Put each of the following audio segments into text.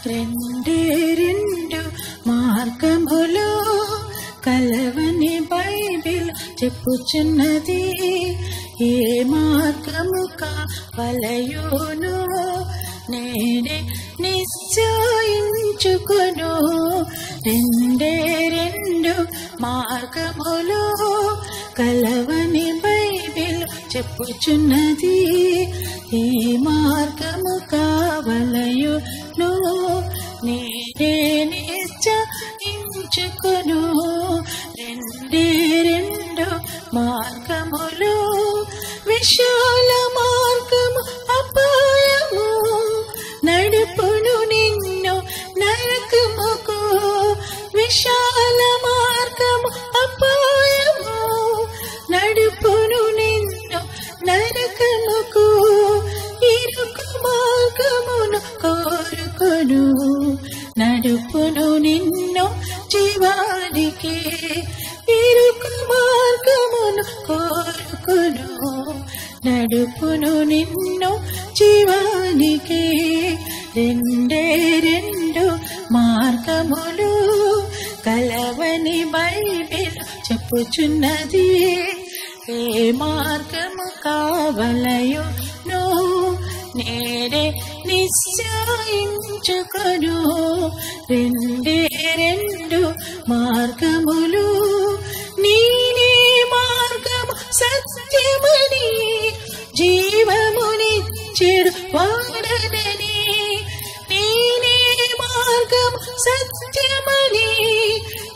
రెండే రెండు మార్గములు కలవని బైబిల్ చెప్పుచున్నది. ఏ మార్గము కావలయును నేనే నిశ్చయించుకొను. రెండే రెండు మార్గములు కలవని బైబిల్ చెప్పుచున్నది. ఏ మార్గము కావలయును నేనే నిశ్చయించుకొను. రెండే రెండు మార్గములు విశాల మార్గము అపాయము నడుపును నిన్ను నరకముకు. విశాల మార్గము అపాయము నడుపును నిన్ను నరకముకు. ఇరుకు మార్గమును కోరుకొను నడుపును నిన్ను జీవానికి. ఇరుకు మార్గమును కోరుకొను నడుపును నిన్ను జీవానికి. రెండే రెండు మార్గములు కలవని బైబిల్ చెప్పుచున్నది. ఏ మార్గము కావలయును నేనే నిశ్చయించుకొను. రెండే రెండు మార్గములు నీనే మార్గము సత్యమని జీవమునిచ్చెడు వాడనని. నీనే మార్గము సత్యమని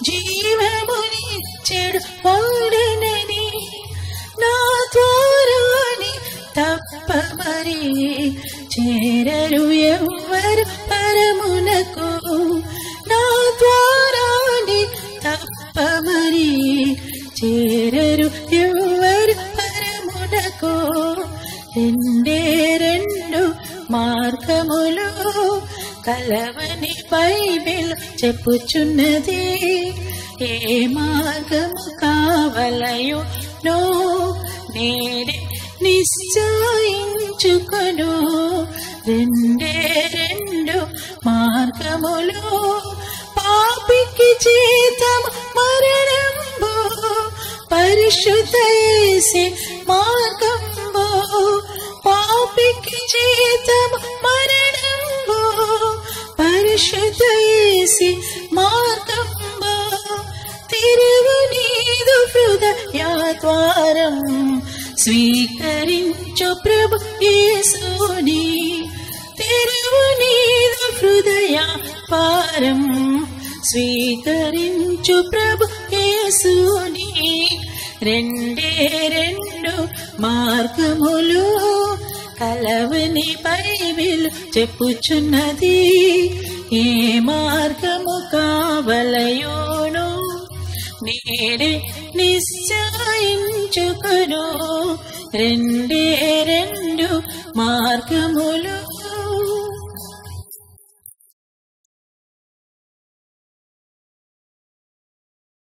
జీవమునిచ్చెడు వాడనని. నా ద్వారాని తప్ప మరి చేరరు ఎవ్వరు పరమునకు. నా ద్వారాని తప్ప మరి చేరరు ఎవ్వరు పరమునకు. రెండే రెండు మార్గములు కలవని బైబిల్ చెప్పుచున్నది. ఏ మార్గము కావలయునో నేనే నిశ్చయించుకొను. రెండే రెండు మార్గములు పాపికి జీతము మరణంబు పరిశుద్ధ యేసు మార్గంబు. పాపికి జీతము మరణంబు పరిశుద్ధ యేసు మార్గంబు. తిరుగు నీదు హృదయ ద్వారం స్వీకరించు ప్రభు యేసుని. తెరువు నీదు హృదయ ద్వారం స్వీకరించు ప్రభు యేసుని. రెండే రెండు మార్గములు కలవని బైబిల్ చెప్పుచున్నది. ఏ మార్గము కావలయును నేనే నిశ్చయించుకొను. రెండే రెండు మార్గములు